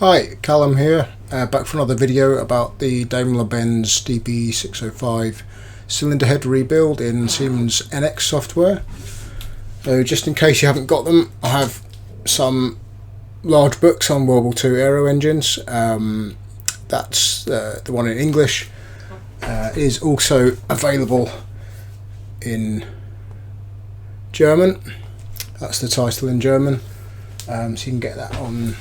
Hi, Callum here, back for another video about the Daimler-Benz DB-605 cylinder head rebuild in Siemens NX software. So just in case you haven't got them, I have some large books on World War II aero engines. That's the one in English. Is also available in German. That's the title in German. So you can get that on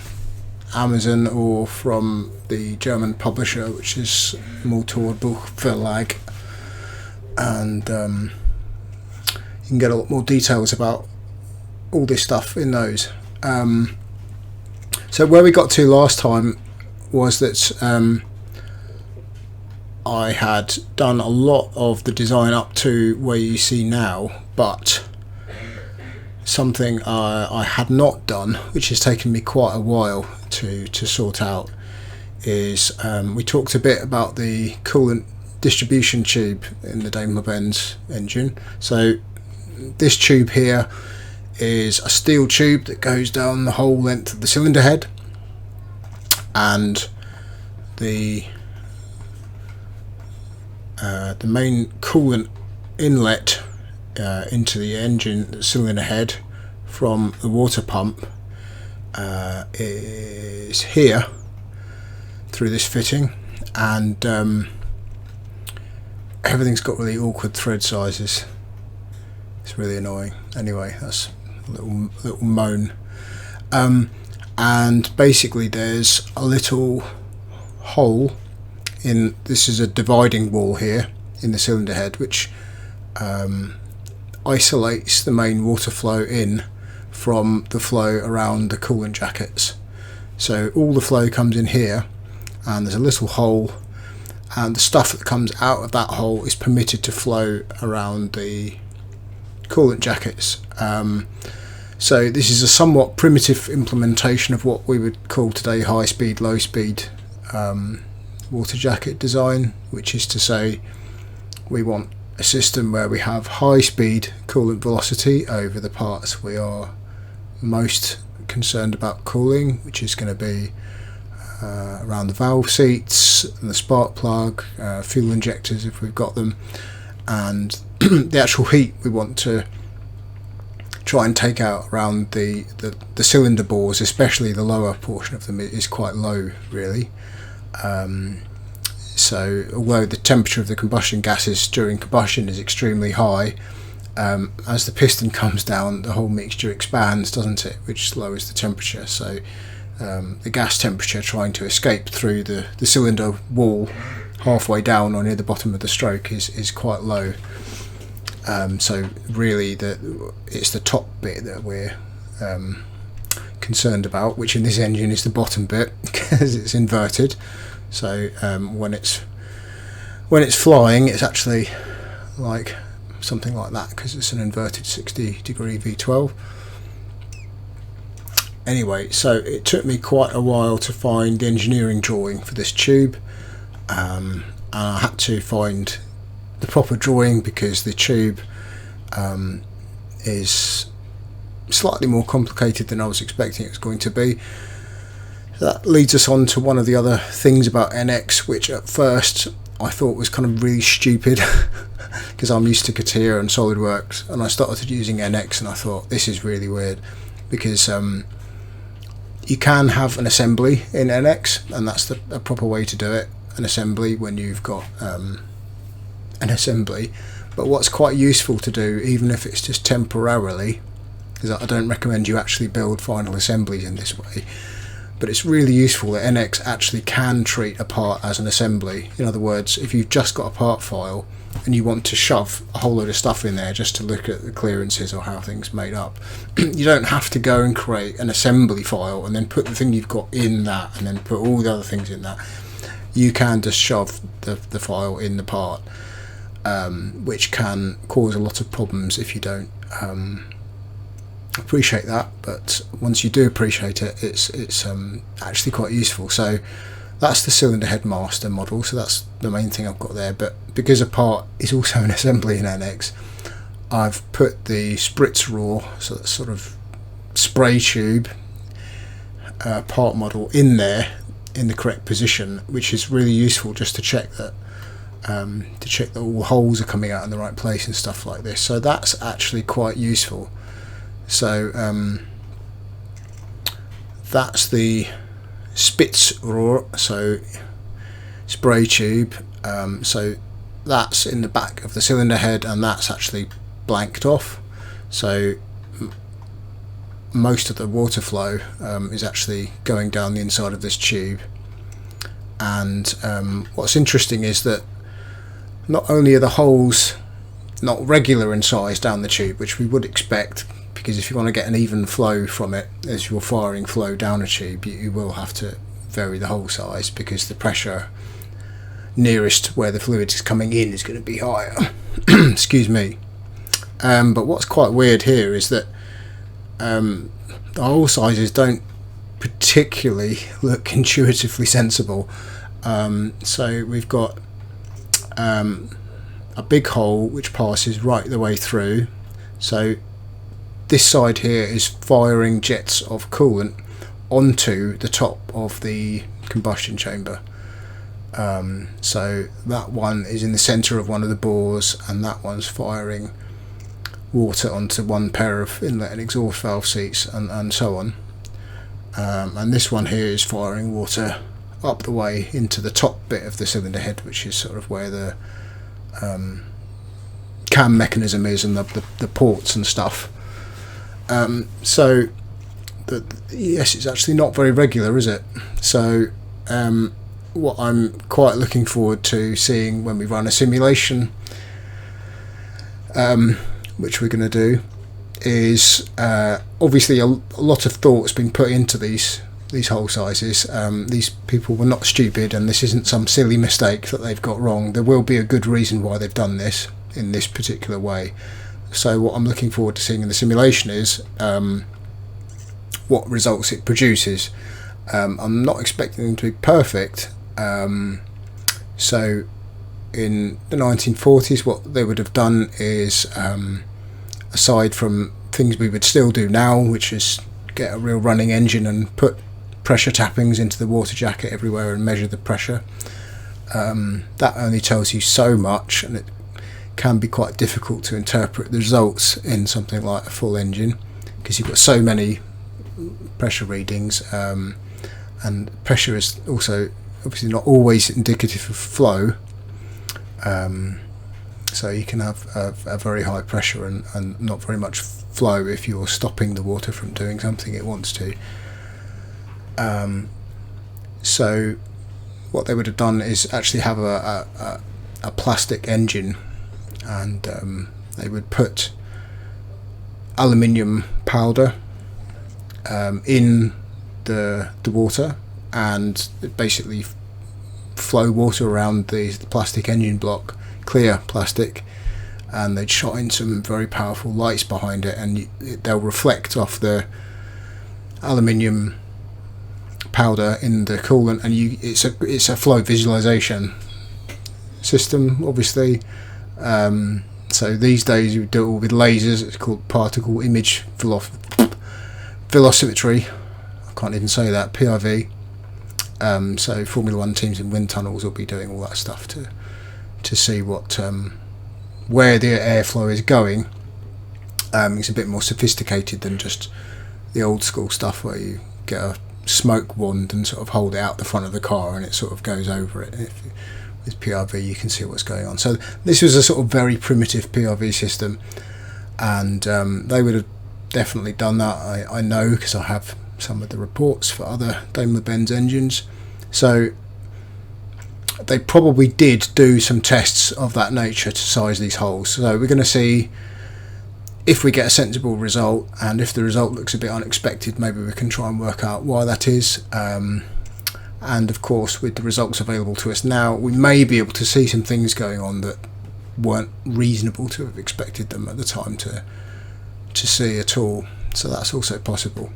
Amazon or from the German publisher, which is Motorbuchverlag, and you can get a lot more details about all this stuff in those. So where we got to last time was that I had done a lot of the design up to where you see now, but something I had not done, which has taken me quite a while to sort out, is we talked a bit about the coolant distribution tube in the Daimler-Benz engine. So this tube here is a steel tube that goes down the whole length of the cylinder head, and the main coolant inlet into the engine cylinder head from the water pump is here through this fitting, and everything's got really awkward thread sizes. It's really annoying. Anyway, that's a little moan. And basically there's a little hole in, this is a dividing wall here in the cylinder head, which isolates the main water flow in from the flow around the coolant jackets. So all the flow comes in here, and there's a little hole, and the stuff that comes out of that hole is permitted to flow around the coolant jackets. So this is a somewhat primitive implementation of what we would call today high speed, low speed water jacket design, which is to say we want a system where we have high speed coolant velocity over the parts we are most concerned about cooling, which is going to be around the valve seats and the spark plug, fuel injectors if we've got them, and the actual heat we want to try and take out around the cylinder bores, especially the lower portion of them is quite low really. So although the temperature of the combustion gases during combustion is extremely high, as the piston comes down the whole mixture expands, doesn't it, which lowers the temperature. So the gas temperature trying to escape through the cylinder wall halfway down or near the bottom of the stroke is quite low. So really it's the top bit that we're concerned about, which in this engine is the bottom bit because it's inverted. So when it's flying, it's actually like something like that because it's an inverted 60-degree V12. Anyway, so it took me quite a while to find the engineering drawing for this tube, and I had to find the proper drawing because the tube is slightly more complicated than I was expecting it was going to be. That leads us on to one of the other things about NX, which at first I thought was kind of really stupid because I'm used to CAD and SolidWorks, and I started using NX and I thought this is really weird because you can have an assembly in NX, and that's a proper way to do it, an assembly when you've got an assembly. But what's quite useful to do, even if it's just temporarily, because I don't recommend you actually build final assemblies in this way, but it's really useful that NX actually can treat a part as an assembly. In other words, if you've just got a part file and you want to shove a whole load of stuff in there just to look at the clearances or how things made up, you don't have to go and create an assembly file and then put the thing you've got in that and then put all the other things in that. You can just shove the file in the part, which can cause a lot of problems if you don't appreciate that. But once you do appreciate it, it's actually quite useful. So that's the cylinder head master model, so that's the main thing I've got there. But because a part is also an assembly in NX, I've put the spritz raw, so that's sort of spray tube, part model in there in the correct position, which is really useful just to check that all holes are coming out in the right place and stuff like this. So that's actually quite useful. So that's the Spitzrohr, so spray tube. So that's in the back of the cylinder head, and that's actually blanked off. So most of the water flow is actually going down the inside of this tube. And what's interesting is that not only are the holes not regular in size down the tube, which we would expect, because if you want to get an even flow from it as you're firing flow down a tube, you will have to vary the hole size, because the pressure nearest where the fluid is coming in is going to be higher. Excuse me. But what's quite weird here is that the hole sizes don't particularly look intuitively sensible. So we've got a big hole which passes right the way through. So this side here is firing jets of coolant onto the top of the combustion chamber. So that one is in the center of one of the bores, and that one's firing water onto one pair of inlet and exhaust valve seats, and so on. And this one here is firing water up the way into the top bit of the cylinder head, which is sort of where the cam mechanism is, and the ports and stuff. So yes, it's actually not very regular, is it? So what I'm quite looking forward to seeing when we run a simulation, which we're going to do, is obviously a lot of thought's been put into these hole sizes. These people were not stupid, and this isn't some silly mistake that they've got wrong. There will be a good reason why they've done this in this particular way. So what I'm looking forward to seeing in the simulation is what results it produces. I'm not expecting them to be perfect. So in the 1940s, what they would have done is, aside from things we would still do now, which is get a real running engine and put pressure tappings into the water jacket everywhere and measure the pressure, that only tells you so much, and it can be quite difficult to interpret the results in something like a full engine, because you've got so many pressure readings, and pressure is also obviously not always indicative of flow. So you can have a very high pressure and not very much flow if you're stopping the water from doing something it wants to. So what they would have done is actually have a plastic engine, and they would put aluminium powder in the water, and basically flow water around the plastic engine block, clear plastic, and they'd shine some very powerful lights behind it, and they'll reflect off the aluminium powder in the coolant, and it's a flow visualization system, obviously. So these days you do it all with lasers. It's called particle image velocimetry. I can't even say that, PIV. So Formula 1 teams in wind tunnels will be doing all that stuff to see what where the airflow is going. It's a bit more sophisticated than just the old school stuff where you get a smoke wand and sort of hold it out the front of the car and it sort of goes over it. With PRV you can see what's going on. So this was a sort of very primitive PRV system, and they would have definitely done that. I know, because I have some of the reports for other Daimler-Benz engines. So they probably did do some tests of that nature to size these holes. So we're going to see if we get a sensible result, and if the result looks a bit unexpected, maybe we can try and work out why that is. And of course, with the results available to us now, we may be able to see some things going on that weren't reasonable to have expected them at the time to see at all. So that's also possible.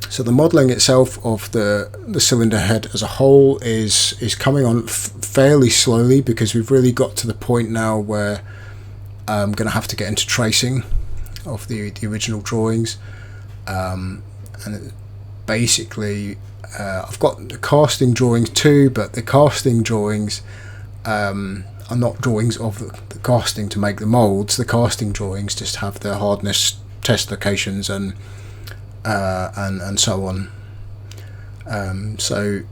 So the modelling itself of the cylinder head as a whole is coming on fairly slowly, because we've really got to the point now where I'm going to have to get into tracing of the original drawings. and basically I've got the casting drawings too, but the casting drawings are not drawings of the casting to make the molds. The casting drawings just have the hardness test locations and so on. So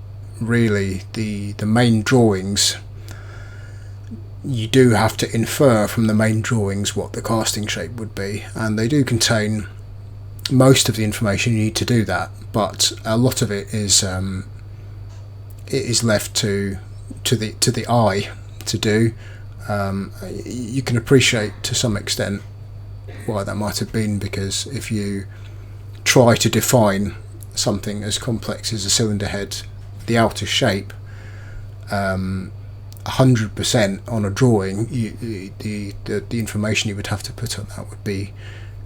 really the main drawings, you do have to infer from the main drawings what the casting shape would be, and they do contain most of the information you need to do that, but a lot of it is left to the eye to do. You can appreciate to some extent why that might have been, because if you try to define something as complex as a cylinder head, the outer shape, 100% on a drawing, the information you would have to put on that would be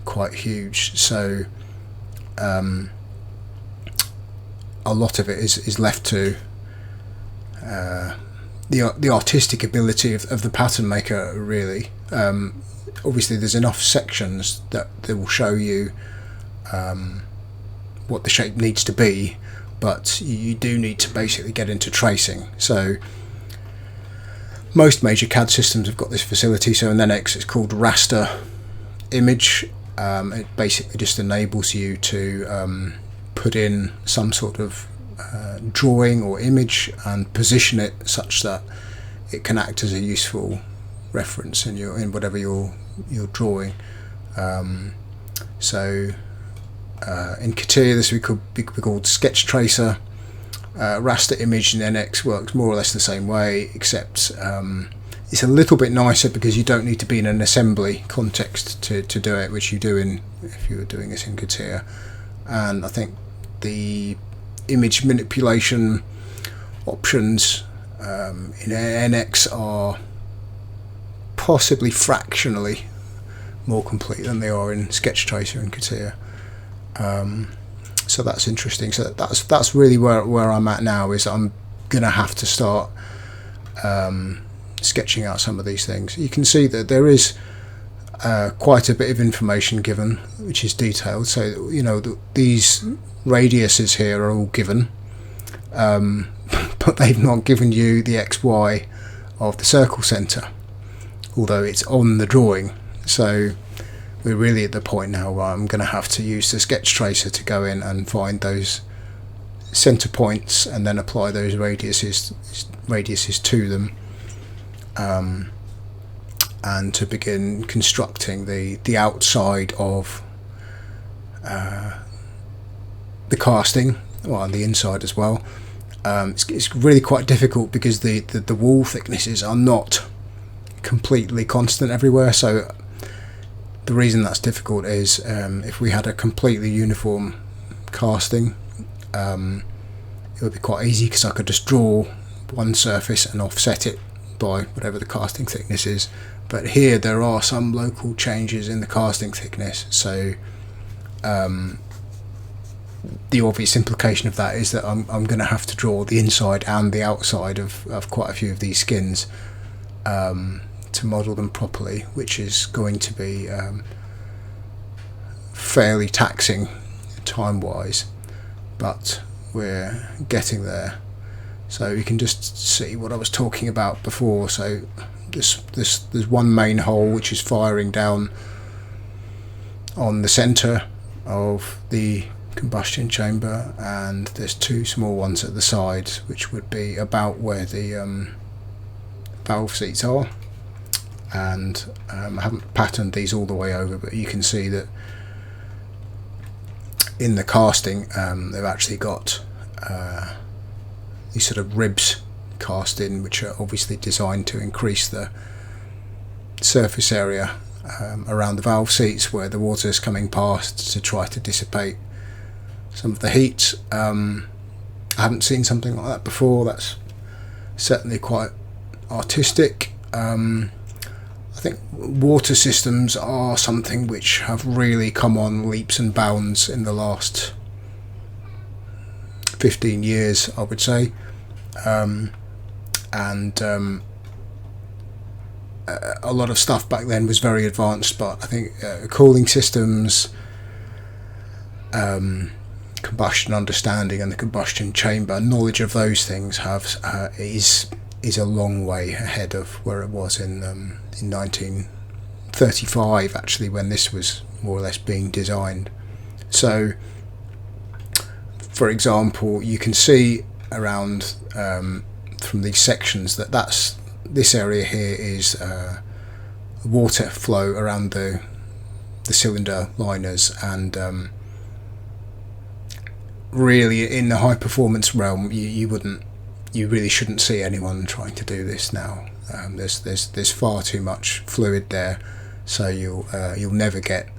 quite huge. So a lot of it is left to the artistic ability of the pattern maker, really. Obviously there's enough sections that they will show you what the shape needs to be, but you do need to basically get into tracing. So most major CAD systems have got this facility. So in NX it's called raster image. It basically just enables you to put in some sort of drawing or image and position it such that it can act as a useful reference in whatever you're drawing. So in CATIA this would be called sketch tracer. Raster image in NX works more or less the same way, except it's a little bit nicer because you don't need to be in an assembly context to do it, which you do if you were doing this in CATIA. And I think the image manipulation options in NX are possibly fractionally more complete than they are in sketch tracer and CATIA. So that's interesting. So that's really where I'm at now, is I'm gonna have to start sketching out some of these things. You can see that there is quite a bit of information given, which is detailed. So these radiuses here are all given, but they've not given you the XY of the circle centre, although it's on the drawing. So we're really at the point now where I'm going to have to use the sketch tracer to go in and find those centre points and then apply those radiuses to them, and to begin constructing the outside of the casting, well, and the inside as well. It's really quite difficult because the wall thicknesses are not completely constant everywhere. So the reason that's difficult is if we had a completely uniform casting, it would be quite easy because I could just draw one surface and offset it by whatever the casting thickness is. But here there are some local changes in the casting thickness, so the obvious implication of that is that I'm going to have to draw the inside and the outside of quite a few of these skins to model them properly, which is going to be fairly taxing time-wise, but we're getting there. So you can just see what I was talking about before. So there's one main hole which is firing down on the centre of the combustion chamber, and there's two small ones at the sides which would be about where the valve seats are. And I haven't patterned these all the way over, but you can see that in the casting they've actually got these sort of ribs cast in, which are obviously designed to increase the surface area around the valve seats where the water is coming past, to try to dissipate some of the heat. I haven't seen something like that before. That's certainly quite artistic. I think water systems are something which have really come on leaps and bounds in the last 15 years, I would say. A lot of stuff back then was very advanced, but I think cooling systems, combustion understanding and the combustion chamber knowledge of those things is a long way ahead of where it was in 1935, actually, when this was more or less being designed. So, for example, you can see around from these sections that this area here is water flow around the cylinder liners, and really in the high performance realm you really shouldn't see anyone trying to do this now. There's far too much fluid there, so you'll never get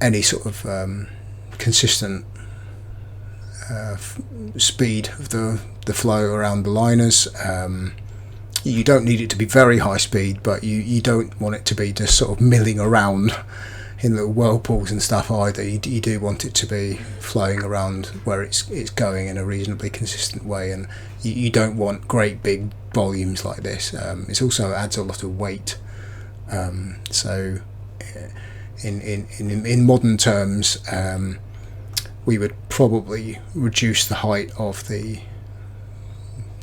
any sort of consistent speed of the flow around the liners. You don't need it to be very high speed, but you don't want it to be just sort of milling around in little whirlpools and stuff either. You do want it to be flowing around where it's going in a reasonably consistent way, and you don't want great big volumes like this. It also adds a lot of weight. So in modern terms, we would probably reduce the height of the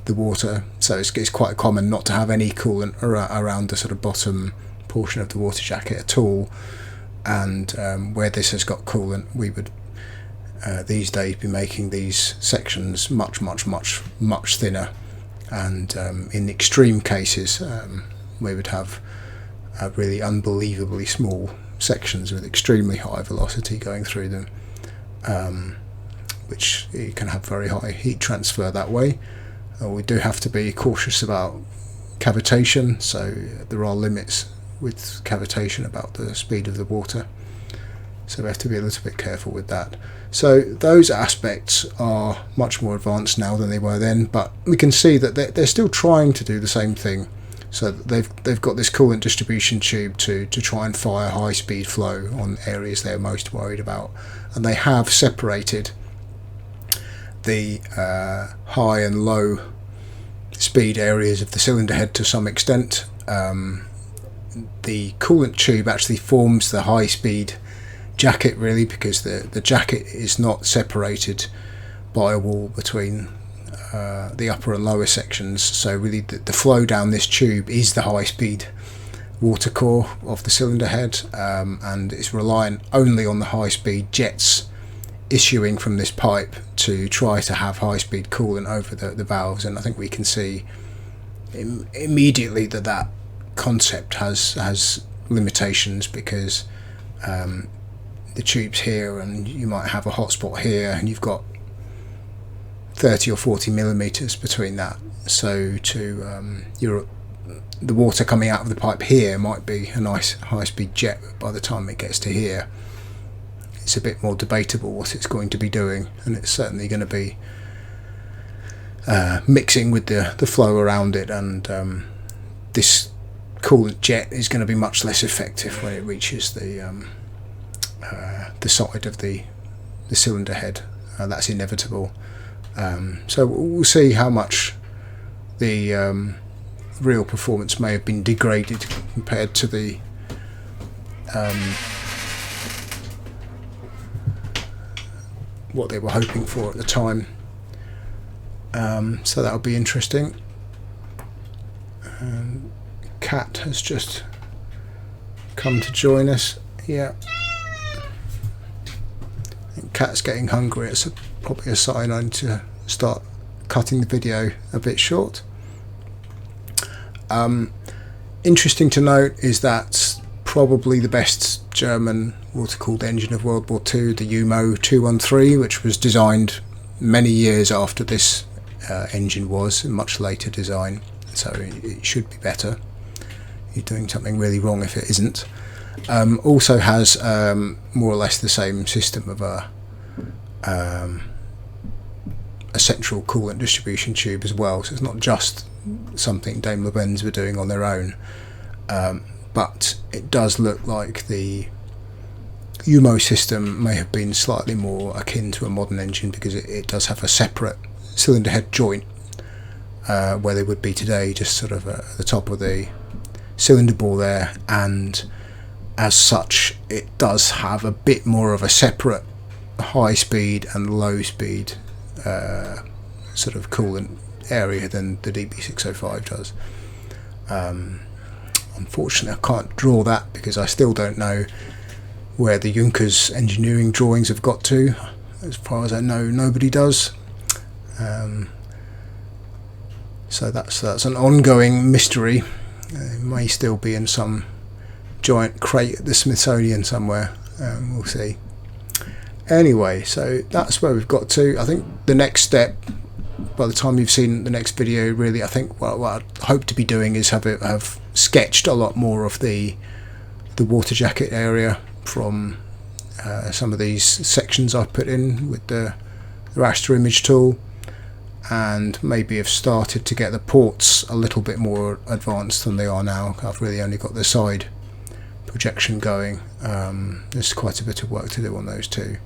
water, so it's quite common not to have any coolant around the sort of bottom portion of the water jacket at all. And where this has got coolant, we would these days be making these sections much thinner, and in extreme cases we would have really unbelievably small sections with extremely high velocity going through them, which you can have very high heat transfer that way. We do have to be cautious about cavitation, so there are limits with cavitation about the speed of the water, so we have to be a little bit careful with that. So those aspects are much more advanced now than they were then, but we can see that they're still trying to do the same thing. So they've got this coolant distribution tube to try and fire high speed flow on areas they're most worried about, and they have separated the high and low speed areas of the cylinder head to some extent. The coolant tube actually forms the high speed jacket, really, because the jacket is not separated by a wall between the upper and lower sections, so really the flow down this tube is the high speed water core of the cylinder head, and it's reliant only on the high speed jets issuing from this pipe to try to have high speed coolant over the valves. And I think we can see immediately that concept has limitations, because the tube's here and you might have a hotspot here and you've got 30 or 40 millimeters between that, so the water coming out of the pipe here might be a nice high speed jet, but by the time it gets to here it's a bit more debatable what it's going to be doing, and it's certainly going to be mixing with the flow around it, and this coolant jet is going to be much less effective when it reaches the side of the cylinder head. That's inevitable. So we'll see how much the real performance may have been degraded compared to the what they were hoping for at the time. So that'll be interesting. Cat has just come to join us. Yeah, I think Cat's getting hungry. It's probably a sign I need to start cutting the video a bit short. Interesting to note is that probably the best German water-cooled engine of World War II, the UMO-213, which was designed many years after this engine was, a much later design, so it should be better. You're doing something really wrong if it isn't. Also has more or less the same system of a central coolant distribution tube as well, so it's not just something Daimler-Benz were doing on their own, but it does look like the UMO system may have been slightly more akin to a modern engine, because it does have a separate cylinder head joint where they would be today, just sort of at the top of the cylinder bore there, and as such it does have a bit more of a separate high speed and low speed sort of coolant area than the DB-605 does. Unfortunately I can't draw that because I still don't know where the Junkers engineering drawings have got to. As far as I know, nobody does. So that's an ongoing mystery. It may still be in some giant crate at the Smithsonian somewhere. We'll see. Anyway, so that's where we've got to. I think the next step, by the time you've seen the next video, really, I think what I hope to be doing is have sketched a lot more of the water jacket area from some of these sections I've put in with the raster image tool, and maybe have started to get the ports a little bit more advanced than they are now. I've really only got the side projection going. There's quite a bit of work to do on those too.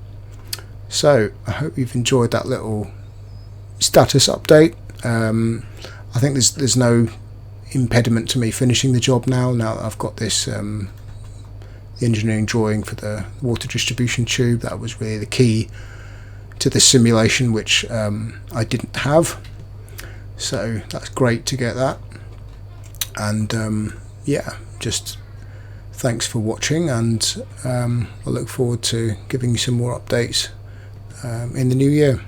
So I hope you've enjoyed that little status update. I think there's no impediment to me finishing the job now that I've got this the engineering drawing for the water distribution tube. That was really the key to the simulation, which I didn't have, so that's great to get that. And yeah, just thanks for watching, and I look forward to giving you some more updates in the new year.